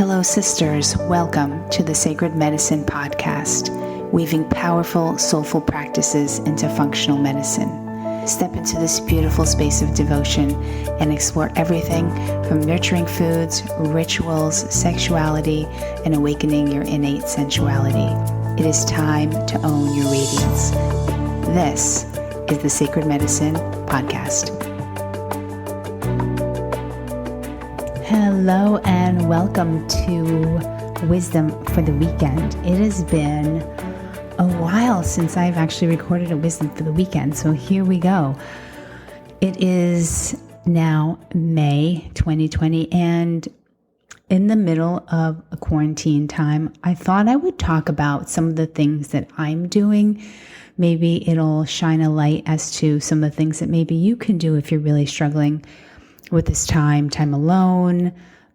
Hello, sisters. Welcome to the Sacred Medicine Podcast, weaving powerful, soulful practices into functional medicine. Step into this beautiful space of devotion and explore everything from nurturing foods, rituals, sexuality, and awakening your innate sensuality. It is time to own your radiance. This is the Sacred Medicine Podcast. Hello and welcome to Wisdom for the Weekend. It has been a while since I've actually recorded a Wisdom for the Weekend, so here we go. It is now May 2020, and in the middle of a quarantine time, I thought I would talk about some of the things that I'm doing. Maybe it'll shine a light as to some of the things that maybe you can do if you're really struggling with this time alone,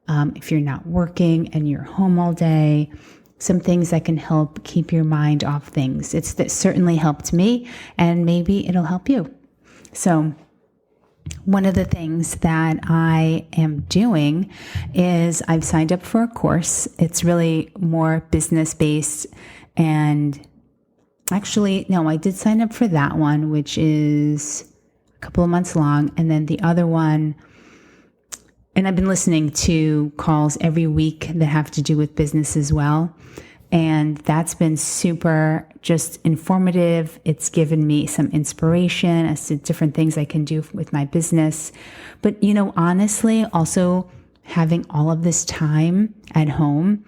if you're not working and you're home all day, some things that can help keep your mind off things. That certainly helped me, and maybe it'll help you. So one of the things that I am doing is I've signed up for a course. It's really more business-based, and actually, no, I did sign up for that one, which is a couple of months long, and then the other one, and I've been listening to calls every week that have to do with business as well. And that's been super just informative. It's given me some inspiration as to different things I can do with my business. But, honestly, also having all of this time at home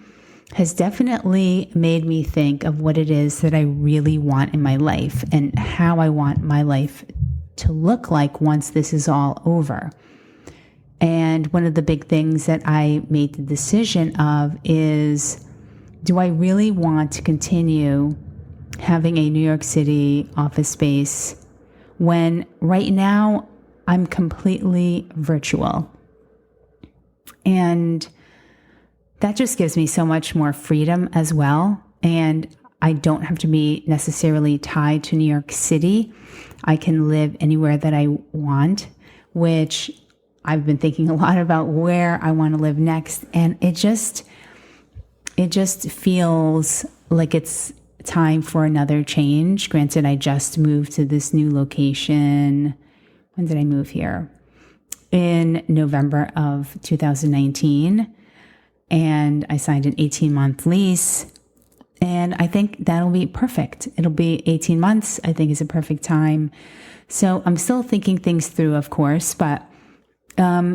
has definitely made me think of what it is that I really want in my life and how I want my life to look like once this is all over. And one of the big things that I made the decision of is, do I really want to continue having a New York City office space when right now I'm completely virtual? And that just gives me so much more freedom as well. And I don't have to be necessarily tied to New York City. I can live anywhere that I want, which I've been thinking a lot about where I want to live next. And it just feels like it's time for another change. Granted, I just moved to this new location. When did I move here? In November of 2019. And I signed an 18-month lease. And I think that'll be perfect. It'll be 18 months, I think is a perfect time. So I'm still thinking things through, of course, but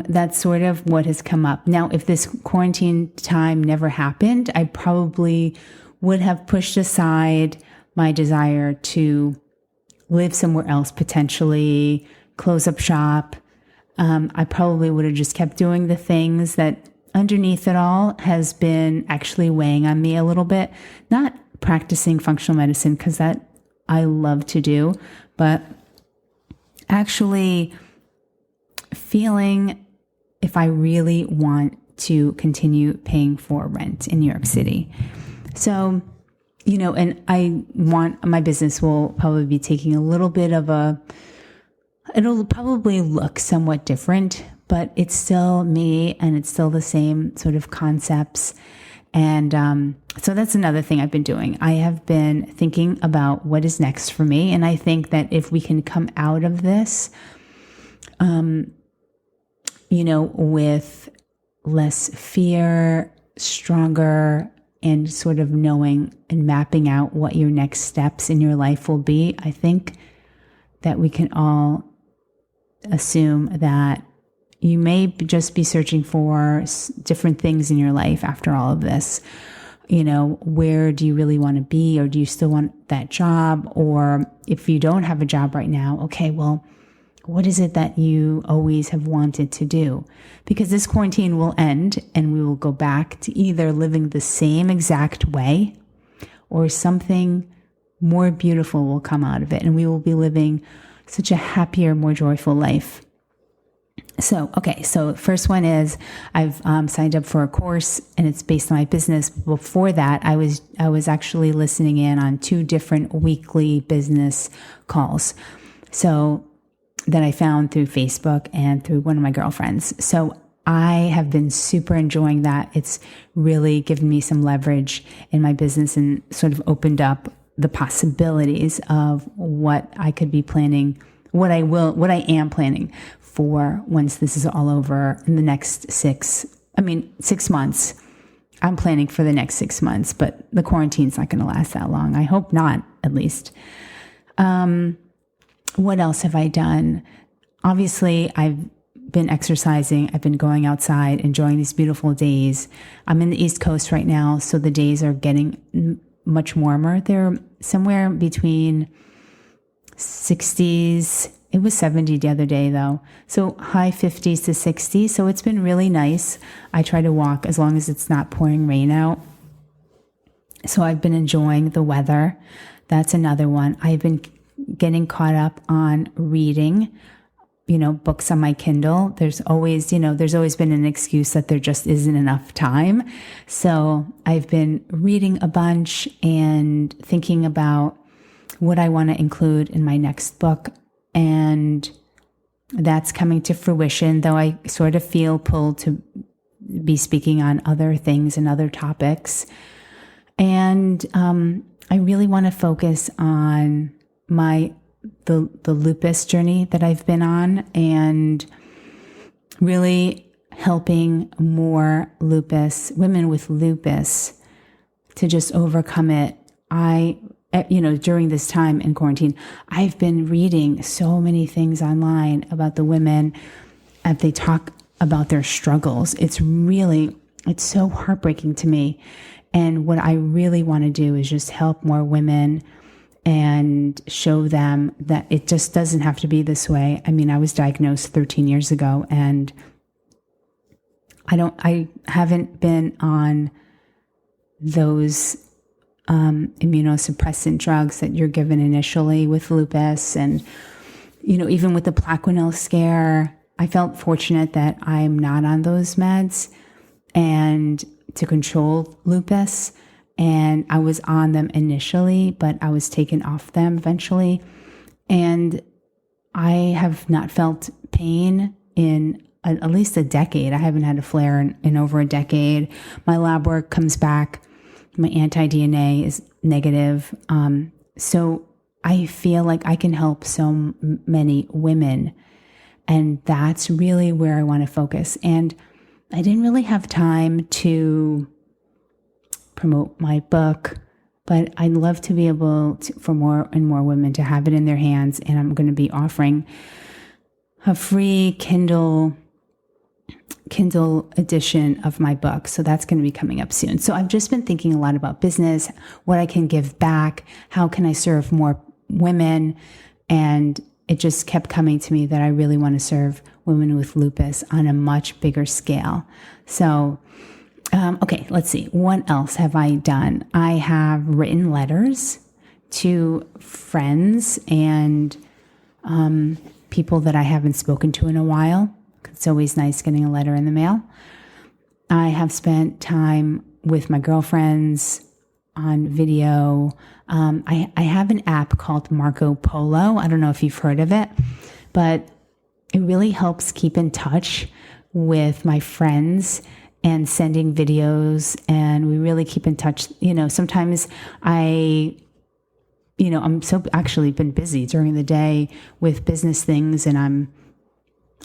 that's sort of what has come up. Now, if this quarantine time never happened, I probably would have pushed aside my desire to live somewhere else, potentially close up shop. I probably would have just kept doing the things that underneath it all has been actually weighing on me a little bit. Not practicing functional medicine, because that I love to do, but actually feeling if I really want to continue paying for rent in New York City. So, and I want, my business will probably be taking a little bit of it'll probably look somewhat different, but it's still me and it's still the same sort of concepts. And so that's another thing I've been doing. I have been thinking about what is next for me. And I think that if we can come out of this, with less fear, stronger, and sort of knowing and mapping out what your next steps in your life will be, I think that we can all assume that you may just be searching for different things in your life after all of this. Where do you really want to be? Or do you still want that job? Or if you don't have a job right now, okay, well, what is it that you always have wanted to do? Because this quarantine will end and we will go back to either living the same exact way or something more beautiful will come out of it. And we will be living such a happier, more joyful life. So first one is I've signed up for a course and it's based on my business. Before that, I was actually listening in on 2 different weekly business calls. So that I found through Facebook and through one of my girlfriends. So I have been super enjoying that. It's really given me some leverage in my business and sort of opened up the possibilities of what I could be planning, what I am planning for once this is all over in the next 6 months. I'm planning for the next 6 months, but the quarantine's not going to last that long. I hope not, at least. What else have I done? Obviously, I've been exercising. I've been going outside, enjoying these beautiful days. I'm in the East Coast right now, so the days are getting much warmer. They're somewhere between 60s. It was 70 the other day, though. So high 50s to 60s. So it's been really nice. I try to walk as long as it's not pouring rain out. So I've been enjoying the weather. That's another one. I've been getting caught up on reading, books on my Kindle. There's always been an excuse that there just isn't enough time. So I've been reading a bunch and thinking about what I want to include in my next book. And that's coming to fruition, though I sort of feel pulled to be speaking on other things and other topics. And I really want to focus on the lupus journey that I've been on and really helping more women with lupus to just overcome it. During this time in quarantine, I've been reading so many things online about the women as they talk about their struggles. It's so heartbreaking to me. And what I really want to do is just help more women and show them that it just doesn't have to be this way. I mean, I was diagnosed 13 years ago and I haven't been on those immunosuppressant drugs that you're given initially with lupus. And, even with the Plaquenil scare, I felt fortunate that I'm not on those meds and to control lupus. And I was on them initially, but I was taken off them eventually. And I have not felt pain in at least a decade. I haven't had a flare in over a decade. My lab work comes back. My anti-DNA is negative. So I feel like I can help so many women. And that's really where I want to focus. And I didn't really have time to promote my book, but I'd love to be able to, for more and more women to have it in their hands. And I'm going to be offering a free Kindle edition of my book. So that's going to be coming up soon. So I've just been thinking a lot about business, what I can give back, how can I serve more women? And it just kept coming to me that I really want to serve women with lupus on a much bigger scale. So okay, let's see. What else have I done? I have written letters to friends and people that I haven't spoken to in a while. It's always nice getting a letter in the mail. I have spent time with my girlfriends on video. I have an app called Marco Polo. I don't know if you've heard of it, but it really helps keep in touch with my friends and sending videos, and we really keep in touch. Sometimes I'm so actually been busy during the day with business things, and I'm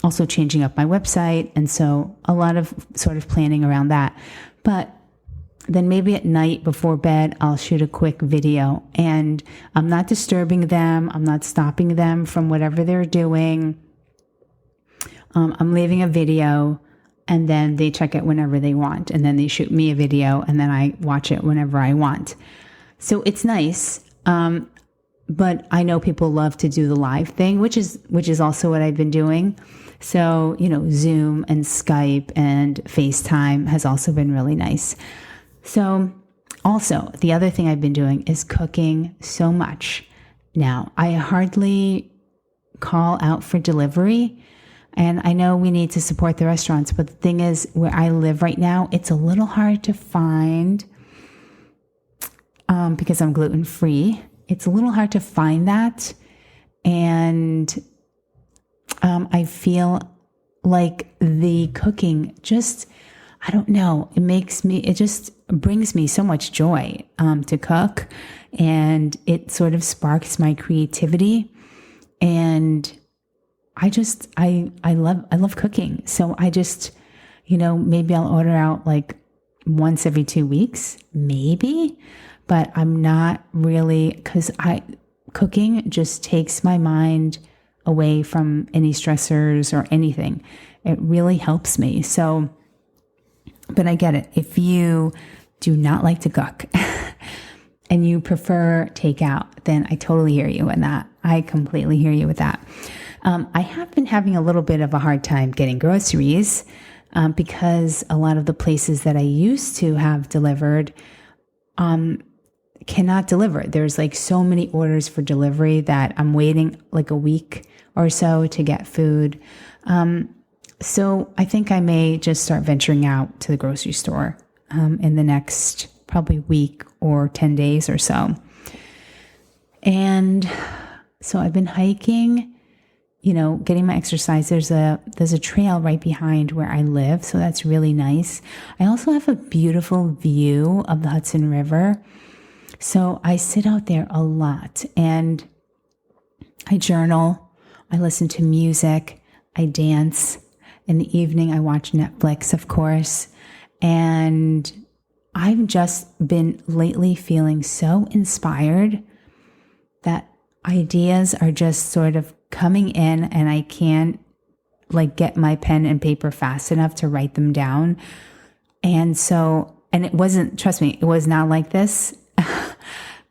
also changing up my website. And so a lot of sort of planning around that. But then maybe at night before bed, I'll shoot a quick video, and I'm not disturbing them. I'm not stopping them from whatever they're doing. I'm leaving a video, and then they check it whenever they want. And then they shoot me a video, and then I watch it whenever I want. So it's nice. But I know people love to do the live thing, which is also what I've been doing. So, Zoom and Skype and FaceTime has also been really nice. So also, the other thing I've been doing is cooking so much. Now, I hardly call out for delivery. And I know we need to support the restaurants, but the thing is, where I live right now, it's a little hard to find, because I'm gluten-free. It's a little hard to find that. And I feel like the cooking just, I don't know, it just brings me so much joy to cook, and it sort of sparks my creativity. And I love cooking. So I just, maybe I'll order out like once every 2 weeks, maybe, but I'm not really, because cooking just takes my mind away from any stressors or anything. It really helps me. So, but I get it. If you do not like to cook and you prefer takeout, then I totally hear you in that. I completely hear you with that. I have been having a little bit of a hard time getting groceries because a lot of the places that I used to have delivered cannot deliver. There's like so many orders for delivery that I'm waiting like a week or so to get food. So I think I may just start venturing out to the grocery store in the next probably week or 10 days or so. And so I've been hiking, getting my exercise. There's a trail right behind where I live, so that's really nice. I also have a beautiful view of the Hudson River. So I sit out there a lot and I journal, I listen to music, I dance. In the evening, I watch Netflix, of course. And I've just been lately feeling so inspired that ideas are just sort of coming in, and I can't like get my pen and paper fast enough to write them down. And it wasn't, trust me, it was not like this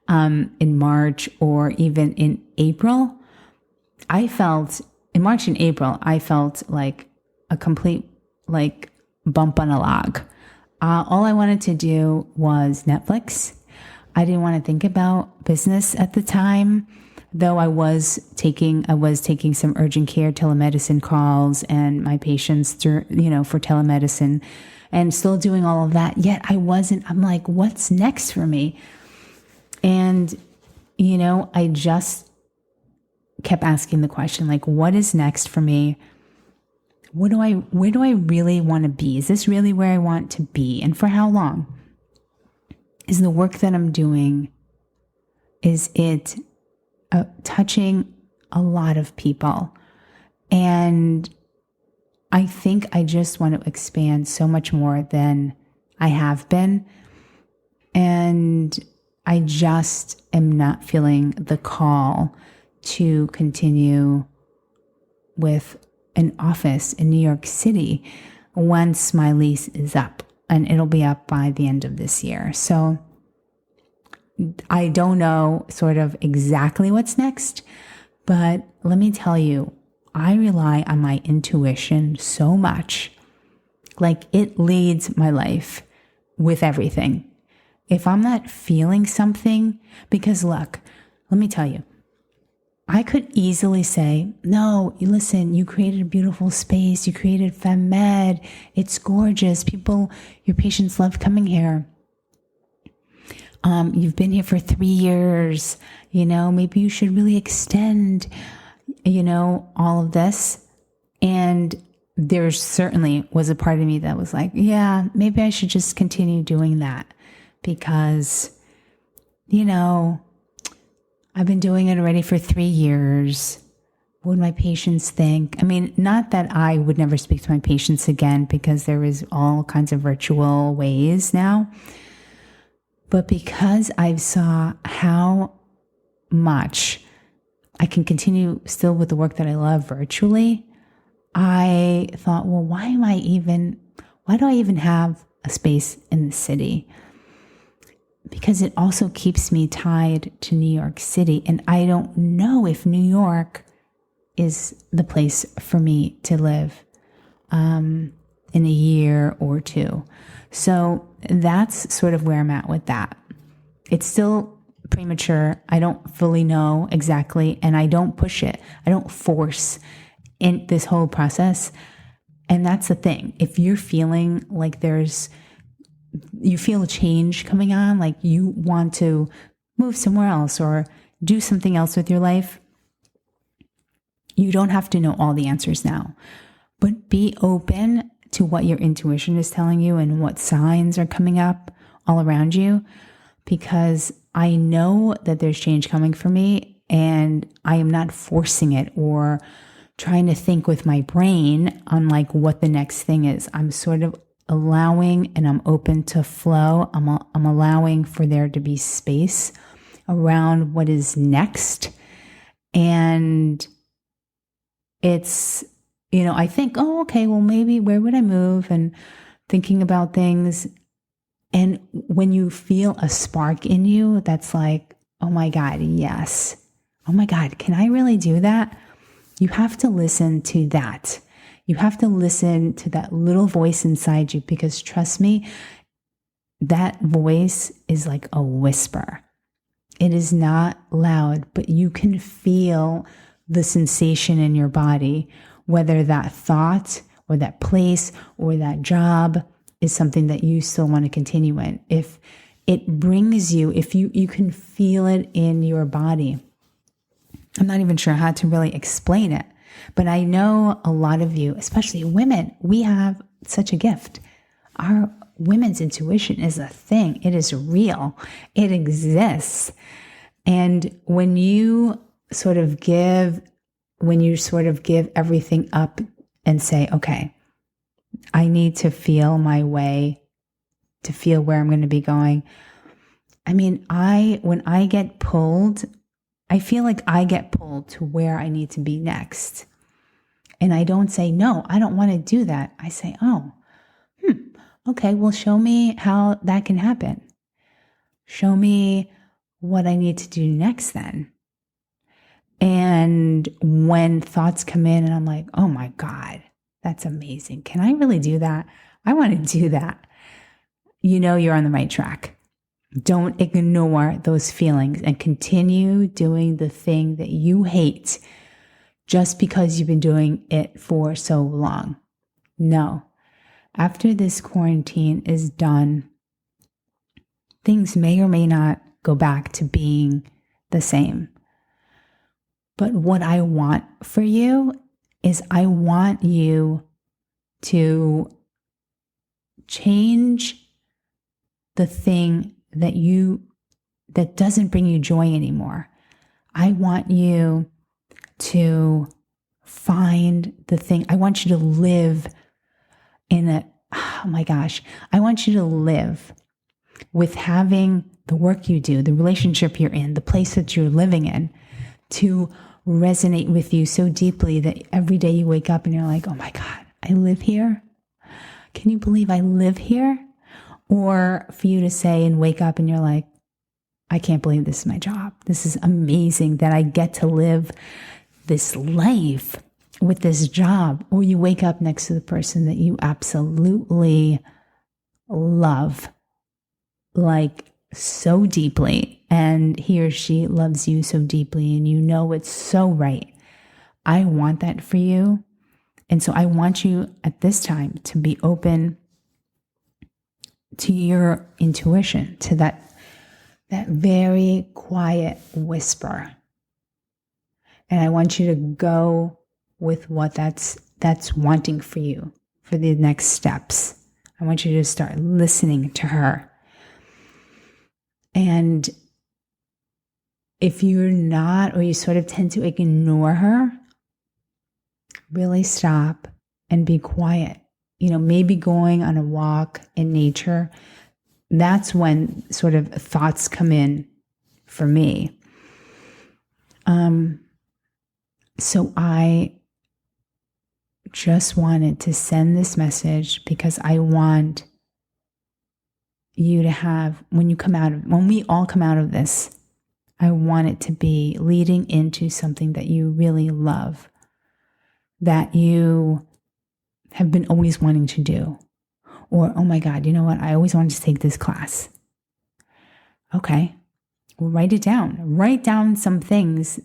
in March or even in April. In March and April, I felt like a complete like bump on a log. All I wanted to do was Netflix. I didn't want to think about business at the time, though I was taking some urgent care telemedicine calls and my patients for telemedicine and still doing all of that. Yet I'm like, what's next for me? And, I just kept asking the question, like, what is next for me? Where do I really want to be? Is this really where I want to be? And for how long? Is the work that I'm doing, is it touching a lot of people? And I think I just want to expand so much more than I have been. And I just am not feeling the call to continue with an office in New York City once my lease is up, and it'll be up by the end of this year. So I don't know sort of exactly what's next, but let me tell you, I rely on my intuition so much. Like, it leads my life with everything. If I'm not feeling something, because look, let me tell you, I could easily say, no, listen, you created a beautiful space. You created FemMed. It's gorgeous. Your patients love coming here. You've been here for 3 years. Maybe you should really extend, all of this. And there certainly was a part of me that was like, yeah, maybe I should just continue doing that because, I've been doing it already for 3 years. What would my patients think? I mean, not that I would never speak to my patients again because there is all kinds of virtual ways now, but because I saw how much I can continue still with the work that I love virtually, I thought, well, why do I even have a space in the city? Because it also keeps me tied to New York City. And I don't know if New York is the place for me to live in a year or two. So that's sort of where I'm at with that. It's still premature. I don't fully know exactly, and I don't push it. I don't force in this whole process. And that's the thing. If you're feeling like you feel a change coming on, like you want to move somewhere else or do something else with your life, you don't have to know all the answers now. But be open to what your intuition is telling you and what signs are coming up all around you, because I know that there's change coming for me, and I am not forcing it or trying to think with my brain on like what the next thing is. I'm sort of allowing, and I'm open to flow. I'm allowing for there to be space around what is next. And it's, I think, oh, okay, well, maybe where would I move? And thinking about things. And when you feel a spark in you, that's like, oh my God, yes. Oh my God, can I really do that? You have to listen to that. You have to listen to that little voice inside you, because trust me, that voice is like a whisper. It is not loud, but you can feel the sensation in your body, whether that thought or that place or that job is something that you still want to continue in. If it brings you, if you can feel it in your body. I'm not even sure how to really explain it, but I know a lot of you, especially women, we have such a gift. Our women's intuition is a thing. It is real. It exists. And when you sort of give everything up and say, okay, I need to feel my way, to feel where I'm going to be going. I mean, when I get pulled, I feel like I get pulled to where I need to be next. And I don't say, no, I don't want to do that. I say, oh, okay, well, show me how that can happen. Show me what I need to do next then. And when thoughts come in and I'm like, oh my God, that's amazing. Can I really do that? I want to do that. You're on the right track. Don't ignore those feelings and continue doing the thing that you hate just because you've been doing it for so long. No. After this quarantine is done, things may or may not go back to being the same. But what I want for you is I want you to change the thing that doesn't bring you joy anymore. I want you to find the thing. I want you to live I want you to live with having the work you do, the relationship you're in, the place that you're living in, to resonate with you so deeply that every day you wake up and you're like, oh my God, I live here. Can you believe I live here? Or for you to say and wake up and you're like, I can't believe this is my job. This is amazing that I get to live this life with this job. Or you wake up next to the person that you absolutely love, like so deeply, and he or she loves you so deeply, and it's so right. I want that for you. And so I want you at this time to be open to your intuition, to that very quiet whisper. And I want you to go with what that's wanting for you for the next steps. I want you to start listening to her. And if you're not, or you sort of tend to ignore her, really stop and be quiet. Maybe going on a walk in nature. That's when sort of thoughts come in for me. So I just wanted to send this message because I want you to have, when we all come out of this, I want it to be leading into something that you really love, that you have been always wanting to do. Or, oh my God, you know what? I always wanted to take this class. Okay, well, write it down. Write down some things,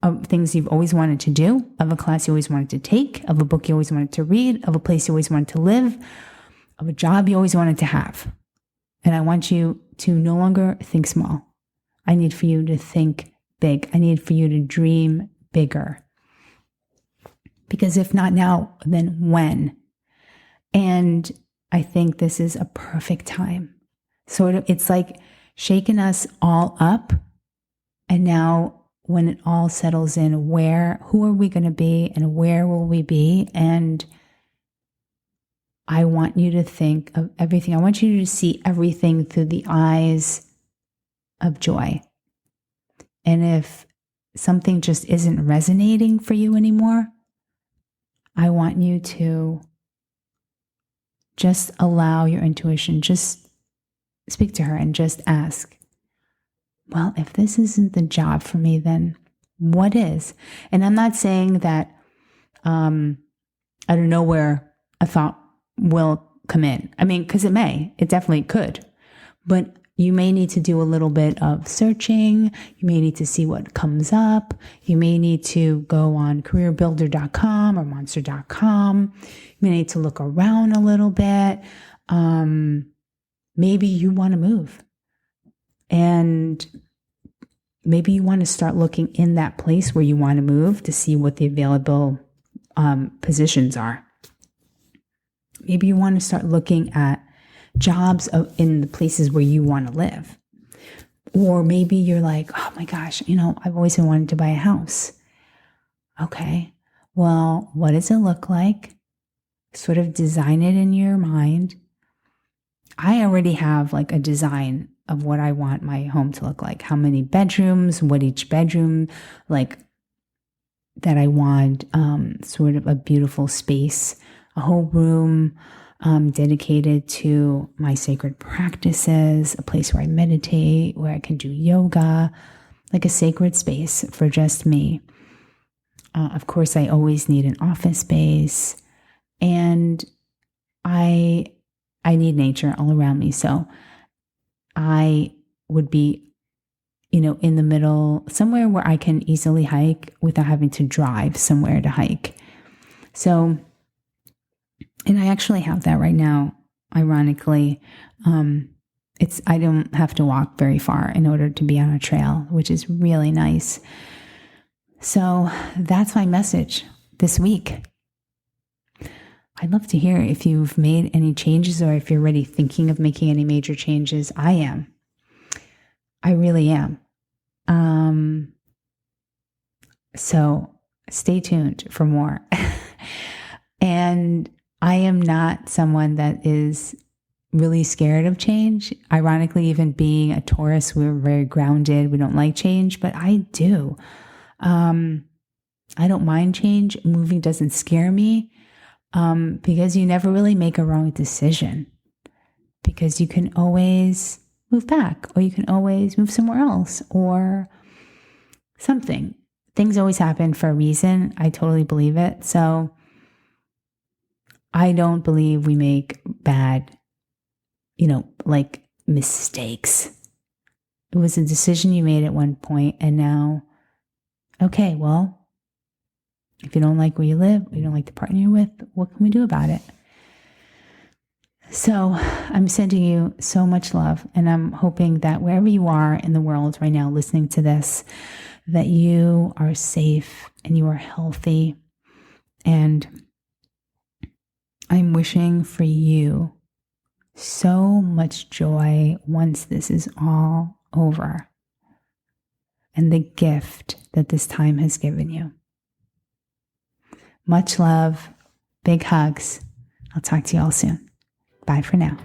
of things you've always wanted to do, of a class you always wanted to take, of a book you always wanted to read, of a place you always wanted to live, of a job you always wanted to have. And I want you to no longer think small. I need for you to think big. I need for you to dream bigger. Because if not now, then when? And I think this is a perfect time. Sort of, it's like shaking us all up. And now when it all settles in, who are we going to be and where will we be? And I want you to think of everything. I want you to see everything through the eyes of joy. And if something just isn't resonating for you anymore, I want you to just allow your intuition, just speak to her and just ask, well, if this isn't the job for me, then what is? And I'm not saying that I don't know where a thought will come in. I mean, because it definitely could. But you may need to do a little bit of searching. You may need to see what comes up. You may need to go on careerbuilder.com or monster.com. You may need to look around a little bit. Maybe you want to move. And maybe you want to start looking in that place where you want to move to see what the available positions are. Maybe you want to start looking at jobs in the places where you want to live. Or maybe you're like, oh my gosh, I've always been wanting to buy a house. Okay, well, what does it look like? Sort of design it in your mind. I already have like a design of what I want my home to look like. How many bedrooms, what each bedroom, like that I want, sort of a beautiful space, a whole room dedicated to my sacred practices, a place where I meditate, where I can do yoga, like a sacred space for just me. Of course, I always need an office space, and I need nature all around me. So I would be, in the middle, somewhere where I can easily hike without having to drive somewhere to hike. So, and I actually have that right now, ironically. I don't have to walk very far in order to be on a trail, which is really nice. So that's my message this week. I'd love to hear if you've made any changes or if you're already thinking of making any major changes. I am. I really am. So stay tuned for more. And I am not someone that is really scared of change. Ironically, even being a Taurus, we're very grounded. We don't like change, but I do. I don't mind change. Moving doesn't scare me. Because you never really make a wrong decision, because you can always move back, or you can always move somewhere else or something. Things always happen for a reason. I totally believe it. So I don't believe we make bad, like mistakes. It was a decision you made at one point, and now, okay, well, if you don't like where you live, or you don't like the partner you're with, what can we do about it? So I'm sending you so much love, and I'm hoping that wherever you are in the world right now listening to this, that you are safe and you are healthy. And I'm wishing for you so much joy once this is all over, and the gift that this time has given you. Much love, big hugs. I'll talk to you all soon. Bye for now.